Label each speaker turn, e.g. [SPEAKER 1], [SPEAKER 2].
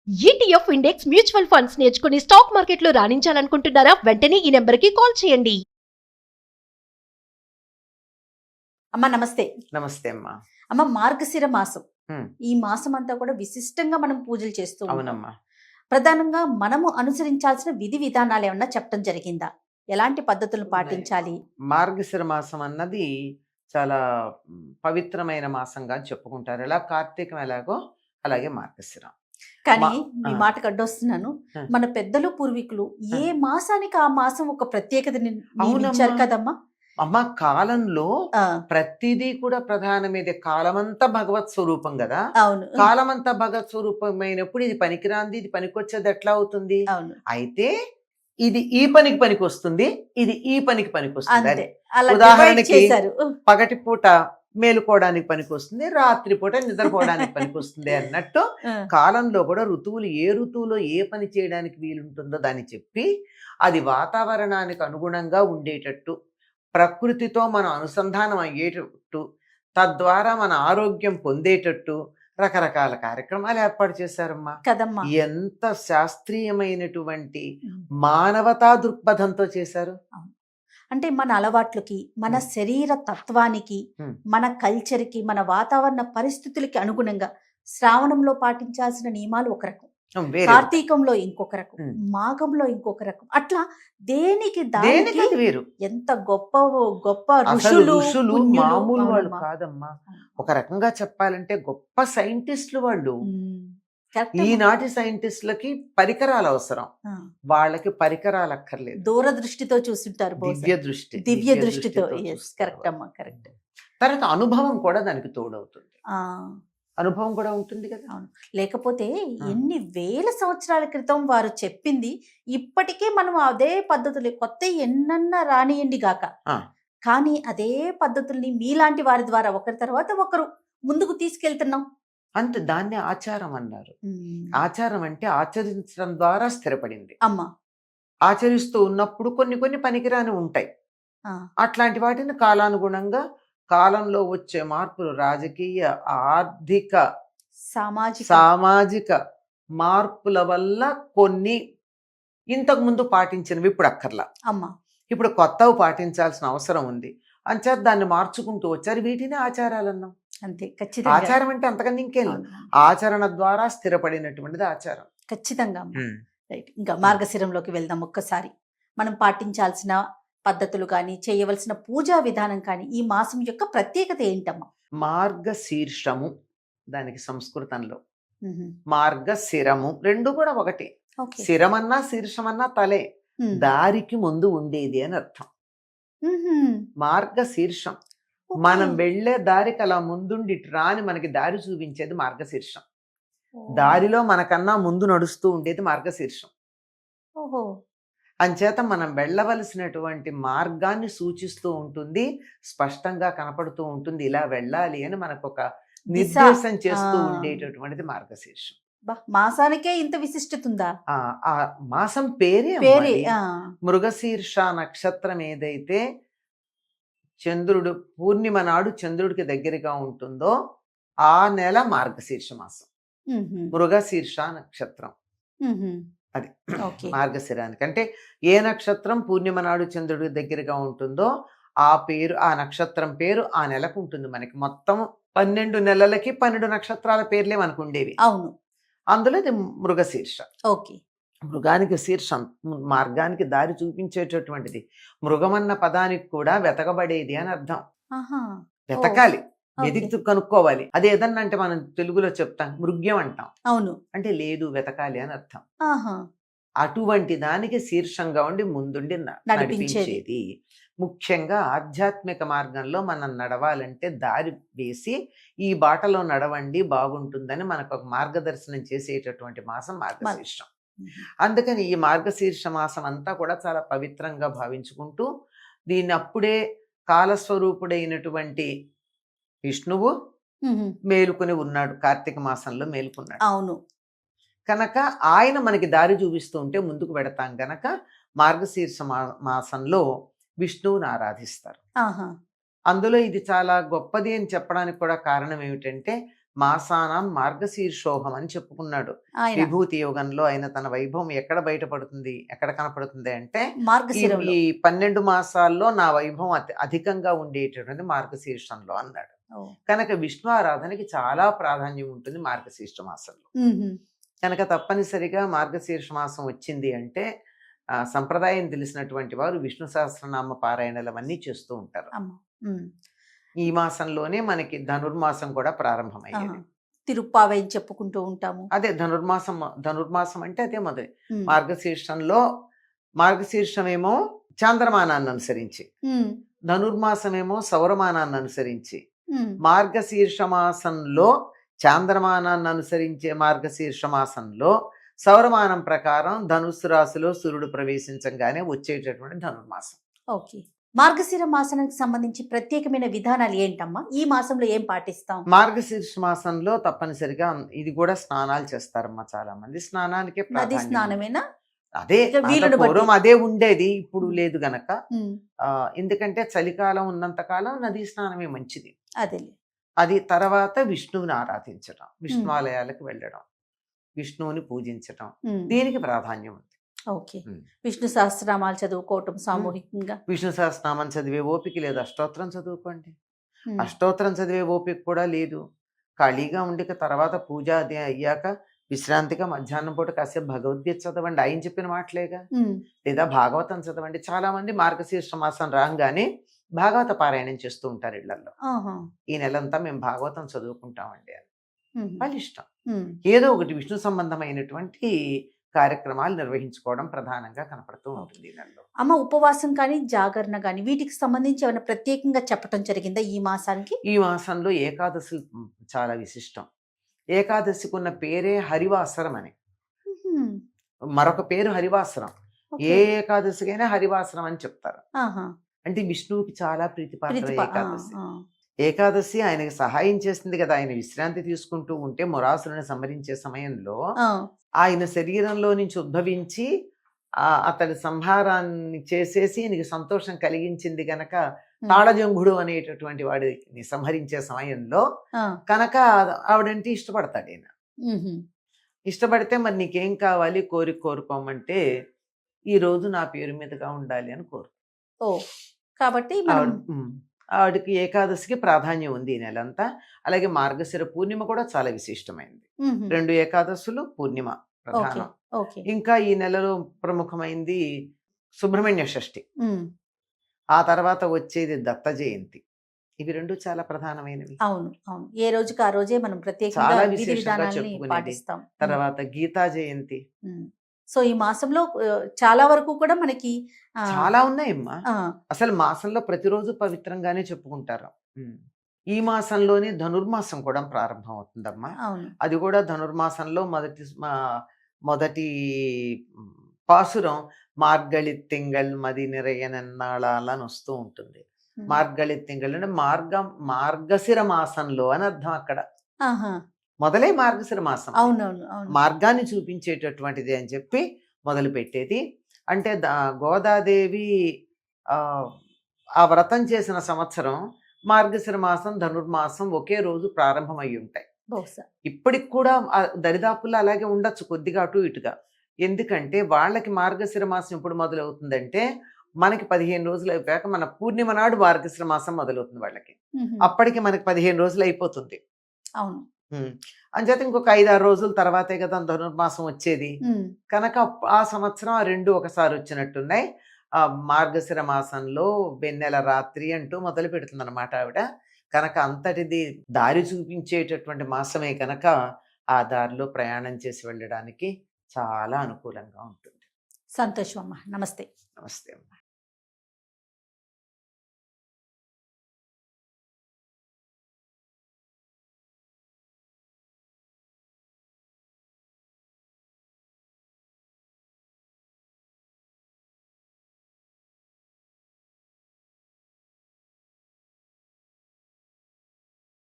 [SPEAKER 1] ETF index mutual funds నేర్చుకుని stock మార్కెట్లో రాణించాలనుకుంటున్నారా? వెంటనే ఈ నెంబర్కి కాల్ చేయండి.
[SPEAKER 2] అమ్మ నమస్తే.
[SPEAKER 3] నమస్తే అమ్మా.
[SPEAKER 2] అమ్మ మార్గశిర మాసం,
[SPEAKER 3] హ్మ్.
[SPEAKER 2] ఈ మాసం అంతా కూడా విశిష్టంగా మనం పూజలు చేస్తూ ఉంటాం.
[SPEAKER 3] అవునమ్మా.
[SPEAKER 2] ప్రధానంగా మనము అనుసరించాల్సిన విధి విధానాలు ఏమన్నా చెప్పడం జరిగిందా? ఎలాంటి పద్ధతులు పాటించాలి?
[SPEAKER 3] మార్గశిర మాసం అన్నది చాలా పవిత్రమైన మాసంగా చెప్పుకుంటారు. ఎలా కార్తీకం ఎలాగో అలాగే మార్గశిరం.
[SPEAKER 2] కానీ
[SPEAKER 3] ఆ.
[SPEAKER 2] మీ మాటకు అడ్డొస్తున్నాను.
[SPEAKER 3] ఆ.
[SPEAKER 2] మన పెద్దలు పూర్వీకులు ఏ మాసానికి ఆ మాసం ఒక ప్రత్యేకతని
[SPEAKER 3] అవునమ్మా.
[SPEAKER 2] ఇచ్చారు కదమ్మా.
[SPEAKER 3] అమ్మ కాలంలో
[SPEAKER 2] ఆ,
[SPEAKER 3] ప్రతిదీ కూడా ప్రధానమైనది. కాలమంతా భగవత్ స్వరూపం కదా.
[SPEAKER 2] అవును
[SPEAKER 3] కాలమంతా భగవత్ స్వరూపమైనప్పుడు ఇది పనికిరాంది, ఇది పనికొచ్చేది ఎట్లా అవుతుంది?
[SPEAKER 2] అవును
[SPEAKER 3] అయితే ఇది ఈ పనికి పనికి వస్తుంది, ఇది ఈ పనికి పనికి వస్తుంది.
[SPEAKER 2] అంతే.
[SPEAKER 3] అది
[SPEAKER 2] అలా
[SPEAKER 3] ఉదాహరణకి
[SPEAKER 2] divide చేశారు.
[SPEAKER 3] పగటిపూట మేలుకోవడానికి పనికి వస్తుంది, రాత్రిపూట నిద్రపోవడానికి పనికి వస్తుంది అన్నట్టు
[SPEAKER 2] ఆ,
[SPEAKER 3] కాలంలో కూడా ఋతువులు ఏ ఋతువులో ఏ పని చేయడానికి వీలుంటుందో దాన్ని చెప్పి అది వాతావరణానికి అనుగుణంగా ఉండేటట్టు, ప్రకృతితో మనం అనుసంధానం అయ్యేటట్టు, తద్వారా మన ఆరోగ్యం పొందేటట్టు రకరకాల కార్యక్రమాలు ఏర్పాటు చేశారమ్మా.
[SPEAKER 2] కదమ్మా.
[SPEAKER 3] ఎంత శాస్త్రీయమైనటువంటి మానవతా దృక్పథంతో చేశారు.
[SPEAKER 2] అంటే మన అలవాట్లకి, మన శరీర తత్వానికి,
[SPEAKER 3] Hmm.
[SPEAKER 2] మన కల్చర్కి, మన వాతావరణ పరిస్థితులకి అనుగుణంగా శ్రావణంలో పాటించాల్సిన నియమాలు ఒక రకం,
[SPEAKER 3] వేరే
[SPEAKER 2] కార్తీకంలో ఇంకొక రకం,
[SPEAKER 3] Hmm.
[SPEAKER 2] మాఘంలో ఇంకొక రకం, అట్లా దేనికి
[SPEAKER 3] దేనికి
[SPEAKER 2] దానికి
[SPEAKER 3] అది వేరు.
[SPEAKER 2] ఎంత గొప్ప గొప్ప
[SPEAKER 3] అసలు
[SPEAKER 2] ఋషులు
[SPEAKER 3] ఋషులు
[SPEAKER 2] పుణ్యులు.
[SPEAKER 3] మామూలు వాళ్ళు
[SPEAKER 2] అవునమ్మా.
[SPEAKER 3] కాదమ్మా. ఒక రకంగా చెప్పాలంటే గొప్ప సైంటిస్టులు వాళ్ళు.
[SPEAKER 2] కరెక్ట్ అమ్మా.
[SPEAKER 3] ఈనాటి సైంటిస్టులకి పరికరాలు అవసరం,
[SPEAKER 2] ఆ,
[SPEAKER 3] వాళ్ళకి పరికరాలు అక్కర్లేదు.
[SPEAKER 2] దూరదృష్టితో చూస్తుంటారు బహుశా.
[SPEAKER 3] దివ్య దృష్టి,
[SPEAKER 2] దివ్య దృష్టితో.
[SPEAKER 3] చూస్తారు
[SPEAKER 2] కరెక్ట్
[SPEAKER 3] వాళ్ళు.
[SPEAKER 2] అమ్మా, కరెక్ట్.
[SPEAKER 3] తర్వాత అనుభవం కూడా దానికి తోడవుతుంది.
[SPEAKER 2] ఆ,
[SPEAKER 3] అనుభవం కూడా ఉంటుంది కదా.
[SPEAKER 2] అవును. లేకపోతే ఎన్ని వేల సంవత్సరాల క్రితం వారు చెప్పింది ఇప్పటికే మనం అదే పద్ధతులు, కొత్త ఎన్నన్నా రానియండి గాక,
[SPEAKER 3] ఆ.
[SPEAKER 2] కానీ అదే పద్ధతుల్ని మీలాంటి వారి ద్వారా ఒకరి తర్వాత ఒకరు ముందుకు తీసుకెళ్తున్నాం.
[SPEAKER 3] అంతే, దాన్ని ఆచారం అన్నారు. ఆచారం అంటే ఆచరించడం ద్వారా స్థిరపడింది.
[SPEAKER 2] అమ్మా.
[SPEAKER 3] ఆచరిస్తూ ఉన్నప్పుడు కొన్ని కొన్ని పనికిరాని ఉంటాయి.
[SPEAKER 2] ఆ,
[SPEAKER 3] అట్లాంటి వాటిని కాలానుగుణంగా, కాలంలో వచ్చే మార్పులు, రాజకీయ, ఆర్థిక, సామాజిక మార్పుల వల్ల కొన్ని ఇంతకు ముందు పాటించినవి ఇప్పుడు అక్కర్లా,
[SPEAKER 2] అమ్మా.
[SPEAKER 3] ఇప్పుడు కొత్తవి పాటించాల్సిన అవసరం ఉంది. అంచేత దాన్ని మార్చుకుంటూ వచ్చారు. వీటిని ఆచారాలు అన్నాం.
[SPEAKER 2] అంతే, ఖచ్చితంగా.
[SPEAKER 3] ఆచారం అంటే అంతకన్నా ఇంకేం లేదు.
[SPEAKER 2] అవును.
[SPEAKER 3] ఆచరణ ద్వారా స్థిరపడినటువంటిది ఆచారం.
[SPEAKER 2] ఖచ్చితంగా అమ్మా. రైట్. ఇంకా మార్గశిరంలోకి వెళ్దాం. ఒక్కసారి మనం పాటించాల్సిన పద్ధతులు కానీ, చేయవలసిన పూజా విధానం కానీ, ఈ మాసం యొక్క ప్రత్యేకత ఏంటమ్మా?
[SPEAKER 3] మార్గశీర్షము, దానికి సంస్కృతంలో
[SPEAKER 2] మ్మ్.
[SPEAKER 3] మార్గశిరము, రెండు కూడా ఒకటి.
[SPEAKER 2] ఓకే.
[SPEAKER 3] శిరమన్నా శీర్షమన్నా తలే,
[SPEAKER 2] మ్మ్.
[SPEAKER 3] దారికి ముందు ఉండేది అని అర్థం.
[SPEAKER 2] మ్మ్.
[SPEAKER 3] మార్గశీర్షం
[SPEAKER 2] ఓకే.
[SPEAKER 3] మనం వెళ్లే దారికి అలా ముందుండి ఇటు రాని మనకి దారి చూపించేది మార్గశీర్షం.
[SPEAKER 2] ఓ.
[SPEAKER 3] దారిలో మనకన్నా ముందు నడుస్తూ ఉండేది మార్గశీర్షం.
[SPEAKER 2] ఓహో.
[SPEAKER 3] అంచేత మనం వెళ్ళవలసినటువంటి మార్గాన్ని సూచిస్తూ ఉంటుంది, స్పష్టంగా కనపడుతూ ఉంటుంది. ఇలా వెళ్ళాలి అని మనకు ఒక నిర్దేశం చేస్తూ
[SPEAKER 2] ఆ.
[SPEAKER 3] ఉండేటటువంటిది మార్గశీర్షం.
[SPEAKER 2] బా, మాసానికే ఇంత విశిష్టత ఉందా?
[SPEAKER 3] ఆ మాసం పేరే
[SPEAKER 2] పేరే.
[SPEAKER 3] అమ్మది. మృగశీర్ష నక్షత్రం ఏదైతే చంద్రుడు పూర్ణిమ నాడు చంద్రుడికి దగ్గరగా ఉంటుందో ఆ నెల మార్గశీర్ష మాసం. మృగశీర్ష నక్షత్రం అది
[SPEAKER 2] ఓకే.
[SPEAKER 3] మార్గశిరానికి. అంటే ఏ నక్షత్రం పూర్ణిమ నాడు చంద్రుడికి దగ్గరగా ఉంటుందో ఆ పేరు, ఆ నక్షత్రం పేరు ఆ నెలకు ఉంటుంది. మనకి మొత్తం 12 నెలలకి 12 నక్షత్రాల పేర్లే మనకు ఉండేవి.
[SPEAKER 2] అవును.
[SPEAKER 3] అందులో ఇది మృగశీర్ష.
[SPEAKER 2] ఓకే.
[SPEAKER 3] మృగానికి శీర్షం, మార్గానికి దారి చూపించేటటువంటిది. మృగమన్న పదానికి కూడా వెతకబడేది అని అర్థం.
[SPEAKER 2] ఆహా.
[SPEAKER 3] వెతకాలి,
[SPEAKER 2] ఓకే.
[SPEAKER 3] వెతికి కనుక్కోవాలి. అది ఏదన్నా అంటే మనం తెలుగులో చెప్తాం మృగ్యం అంటాం,
[SPEAKER 2] అవును.
[SPEAKER 3] అంటే లేదు వెతకాలి అని అర్థం.
[SPEAKER 2] ఆహా.
[SPEAKER 3] అటువంటి దానికి శీర్షంగా ఉండి ముందుండి
[SPEAKER 2] నడిపించేది.
[SPEAKER 3] నడిపించేది. ముఖ్యంగా ఆధ్యాత్మిక మార్గంలో మనం నడవాలంటే దారి వేసి ఈ బాటలో నడవండి బాగుంటుందని మనకు ఒక మార్గదర్శనం చేసేటటువంటి మాసం మార్గశీర్షం. అందుకని ఈ మార్గశీర్ష మాసం అంతా కూడా చాలా పవిత్రంగా భావించుకుంటూ, దీన్ని అప్పుడే కాలస్వరూపుడైనటువంటి విష్ణువు
[SPEAKER 2] మ్మ్.
[SPEAKER 3] మేలుకొని ఉన్నాడు, కార్తీక మాసంలో మేలుకున్నాడు
[SPEAKER 2] అవును.
[SPEAKER 3] కనుక ఆయన మనకి దారి చూపిస్తూ ఉంటే ముందుకు పెడతాం గనక మార్గశీర్ష మాసంలో విష్ణువుని ఆరాధిస్తారు.
[SPEAKER 2] ఆహా.
[SPEAKER 3] అందులో ఇది చాలా గొప్పది అని చెప్పడానికి కూడా కారణం ఏమిటంటే మాసానాం మార్గశీర్షోహం అని చెప్పుకున్నాడు.
[SPEAKER 2] ఆయన
[SPEAKER 3] విభూతి యోగంలో ఆయన తన వైభవం ఎక్కడ బయటపడుతుంది, ఎక్కడ కనపడుతుంది అంటే
[SPEAKER 2] మార్గశిరంలో.
[SPEAKER 3] ఈ 12 మాసాల్లో నా వైభవం అధికంగా ఉండేటటువంటి మార్గశీర్షంలో అన్నాడు.
[SPEAKER 2] ఓ.
[SPEAKER 3] కనుక విష్ణు ఆరాధనకి చాలా ప్రాధాన్యం ఉంటుంది మార్గశీర్ష మాసంలో.
[SPEAKER 2] మ్మ్.
[SPEAKER 3] కనుక తప్పనిసరిగా మార్గశీర్ష మాసం వచ్చింది అంటే సంప్రదాయం తెలిసినటువంటి వారు విష్ణు సహస్రనామ పారాయణలు అవన్నీ చేస్తూ ఉంటారు.
[SPEAKER 2] అమ్మ. మ్మ్.
[SPEAKER 3] ఈ మాసంలోనే మనకి ధనుర్మాసం కూడా ప్రారంభమయ్యేది.
[SPEAKER 2] తిరుప్పావై అని చెప్పుకుంటూ ఉంటాము.
[SPEAKER 3] అదే ధనుర్మాసం అంటే అదే మొదటి
[SPEAKER 2] మ్మ్.
[SPEAKER 3] మార్గశీర్షమేమో చాంద్రమానాన్ని అనుసరించి,
[SPEAKER 2] మ్మ్.
[SPEAKER 3] ధనుర్మాసమేమో సౌరమానాన్ని అనుసరించి,
[SPEAKER 2] మ్మ్.
[SPEAKER 3] మార్గశీర్ష మాసంలో చాంద్రమానాన్ని అనుసరించే మార్గశీర్ష మాసంలో సౌరమానం ప్రకారం ధనుస్సు రాశిలో సూర్యుడు ప్రవేశించగానే వచ్చేటటువంటి ధనుర్మాసం.
[SPEAKER 2] ఓకే. మార్గశిర మాసానికి సంబంధించి ప్రత్యేకమైన విధానాలు ఏంటమ్మా? ఈ మాసంలో ఏం పాటిస్తాం?
[SPEAKER 3] మార్గశీర్ష మాసంలో తప్పనిసరిగా ఇది కూడా స్నానాలు చేస్తారమ్మా చాలా మంది. స్నానానికే
[SPEAKER 2] నది
[SPEAKER 3] ప్రాధాన్యం.
[SPEAKER 2] స్నానమేనా?
[SPEAKER 3] అదే
[SPEAKER 2] ఇక వీలుని బట్టి.
[SPEAKER 3] పూర్వం అదే ఉండేది, ఇప్పుడు లేదు గనక.
[SPEAKER 2] మ్మ్.
[SPEAKER 3] ఎందుకంటే చలికాలం ఉన్నంత కాలం నదీ స్నానమే మంచిది.
[SPEAKER 2] అదేలే.
[SPEAKER 3] అది తర్వాత విష్ణువుని ఆరాధించడం, విష్ణువాలయాలకు వెళ్ళడం, విష్ణువుని పూజించడం,
[SPEAKER 2] మ్మ్.
[SPEAKER 3] దీనికి ప్రాధాన్యం ఉంది.
[SPEAKER 2] ఓకే.
[SPEAKER 3] మ్మ్.
[SPEAKER 2] విష్ణు సహస్రనామాలు చదువుకోవటం సామూహికంగా.
[SPEAKER 3] విష్ణు సహస్రనామం చదివే ఓపిక లేదు, అష్టోత్తరం చదువుకోండి.
[SPEAKER 2] మ్మ్.
[SPEAKER 3] అష్టోత్తరం చదివే ఓపిక కూడా లేదు. ఖాళీగా ఉండిక తర్వాత పూజ అది అయ్యాక విశ్రాంతిగా మధ్యాహ్నం పూట కాసేపు భగవద్గీత చదవండి, ఆయన చెప్పిన మాటలేగా.
[SPEAKER 2] మ్మ్.
[SPEAKER 3] లేదా భాగవతం చదవండి. చాలా మంది మార్గశీర్ష మాసం రాగానే భాగవత పారాయణం చేస్తూ ఉంటారు ఇళ్లలో.
[SPEAKER 2] ఆహా.
[SPEAKER 3] ఈ నెలంతా మేము భాగవతం చదువుకుంటామండి అని.
[SPEAKER 2] మ్మ్.
[SPEAKER 3] వాళ్ళ ఇష్టం.
[SPEAKER 2] మ్మ్.
[SPEAKER 3] ఏదో ఒకటి విష్ణు సంబంధమైనటువంటి కార్యక్రమాలు నిర్వహించుకోవడం ప్రధానంగా కనపడుతూ ఉంటుంది ఈ నెలలో.
[SPEAKER 2] అమ్మ, ఉపవాసం కానీ జాగరణ కానీ వీటికి సంబంధించి ఏమైనా ప్రత్యేకంగా చెప్పడం జరిగిందా ఈ మాసానికి?
[SPEAKER 3] ఈ మాసంలో ఏకాదశులు చాలా విశిష్టం. ఏకాదశికి ఉన్న పేరే హరివాసరం అని.
[SPEAKER 2] మ్మ్.
[SPEAKER 3] మరొక పేరు హరివాసరం.
[SPEAKER 2] ఓకే.
[SPEAKER 3] ఏ ఏకాదశికైనా హరివాసరం అని చెప్తారు.
[SPEAKER 2] ఆహా.
[SPEAKER 3] అంటే విష్ణువుకి చాలా ప్రీతిపాత్ర ఏకాదశి.
[SPEAKER 2] ఆ.
[SPEAKER 3] ఏకాదశి ఆయనకి సహాయం చేస్తుంది కదా. ఆయన విశ్రాంతి తీసుకుంటూ ఉంటే మొరాసురుని సంహరించే సమయంలో
[SPEAKER 2] ఆ.
[SPEAKER 3] ఆయన శరీరంలో నుంచి ఉద్భవించి అతడి సంహారాన్ని చేసేసి ఈయనకి సంతోషం కలిగించింది గనక తాళజంగుడు అనేటటువంటి వాడిని సంహరించే సమయంలో
[SPEAKER 2] ఆ.
[SPEAKER 3] కనుక ఆవిడంటే ఇష్టపడతాడు ఈయన.
[SPEAKER 2] మ్మ్.
[SPEAKER 3] ఇష్టపడితే మరి నీకేం కావాలి కోరుకోమంటే ఈ రోజు నా పేరు మీదుగా ఉండాలి అని కోరు.
[SPEAKER 2] ఓ. కాబట్టి మనం
[SPEAKER 3] ఆవిడకి ఏకాదశికి ప్రాధాన్యం ఉంది ఈ నెలంతా. అలాగే మార్గశిర పూర్ణిమ కూడా చాలా విశిష్టమైంది.
[SPEAKER 2] మ్మ్.
[SPEAKER 3] 2 ఏకాదశులు పూర్ణిమ
[SPEAKER 2] ఓకే.
[SPEAKER 3] ప్రధానం.
[SPEAKER 2] ఓకే.
[SPEAKER 3] ఇంకా ఈ నెలలో ప్రముఖమైంది సుబ్రహ్మణ్య షష్ఠి.
[SPEAKER 2] మ్మ్.
[SPEAKER 3] ఆ తర్వాత వచ్చేది దత్త జయంతి. ఇవి 2 చాలా ప్రధానమైనవి.
[SPEAKER 2] అవును, అవును. ఏ రోజుకి ఆ రోజే మనం ప్రత్యేకంగా
[SPEAKER 3] చాలా
[SPEAKER 2] విధి
[SPEAKER 3] విశేషంగా
[SPEAKER 2] విధానాన్ని
[SPEAKER 3] చెప్పుకునేది.
[SPEAKER 2] పాటిస్తాం.
[SPEAKER 3] తర్వాత గీతా జయంతి.
[SPEAKER 2] మ్మ్. సో ఈ మాసంలో చాలా వరకు కూడా మనకి
[SPEAKER 3] చాలా ఉన్నాయమ్మా.
[SPEAKER 2] ఆ,
[SPEAKER 3] అసలు మాసంలో ప్రతిరోజు పవిత్రంగానే చెప్పుకుంటారు. ఈ మాసంలోనే ధనుర్మాసం కూడా ప్రారంభం అవుతుందమ్మా.
[SPEAKER 2] అవును.
[SPEAKER 3] అది కూడా ధనుర్మాసంలో మొదటి పాసురం మార్గళి తింగళ్ మది నిరయనన్నాళాలని వస్తూ ఉంటుంది. మార్గళి తింగళ్ అంటే మార్గశిర మాసంలో అని అర్థం. అక్కడ
[SPEAKER 2] ఆహా.
[SPEAKER 3] మొదలే మార్గశిర మాసం,
[SPEAKER 2] అవునవును, అవును.
[SPEAKER 3] మార్గాన్ని చూపించేటటువంటిది అని చెప్పి మొదలు పెట్టేది. అంటే గోదాదేవి ఆ వ్రతం చేసిన సంవత్సరం మార్గశిర మాసం ధనుర్మాసం ఒకే రోజు ప్రారంభమై ఉంటాయి.
[SPEAKER 2] బహుశా
[SPEAKER 3] ఇప్పటికి కూడా దరిదాపుల్లో అలాగే ఉండొచ్చు, కొద్దిగా అటు ఇటుగా. ఎందుకంటే వాళ్ళకి మార్గశిర మాసం ఎప్పుడు మొదలవుతుందంటే మనకి 15 రోజులు అయిపోయాక మన పూర్ణిమ నాడు మార్గశిర మాసం మొదలవుతుంది వాళ్ళకి. అప్పటికి మనకి 15 రోజులు అయిపోతుంది.
[SPEAKER 2] అవును.
[SPEAKER 3] అంచేత ఇంకొక 5-6 రోజుల తర్వాతే కదా ధనుర్మాసం వచ్చేది. కనుక ఆ సంవత్సరం ఆ 2 ఒకసారి వచ్చినట్టున్నాయి. ఆ మార్గశిర మాసంలో వెన్నెల రాత్రి అంటూ మొదలు పెడుతుంది అనమాట ఆవిడ. కనుక అంతటిది దారి చూపించేటటువంటి మాసమే కనుక ఆ దారిలో ప్రయాణం చేసి వెళ్ళడానికి చాలా అనుకూలంగా ఉంటుంది.
[SPEAKER 2] సంతోషం అమ్మా. నమస్తే.
[SPEAKER 3] నమస్తే అమ్మా.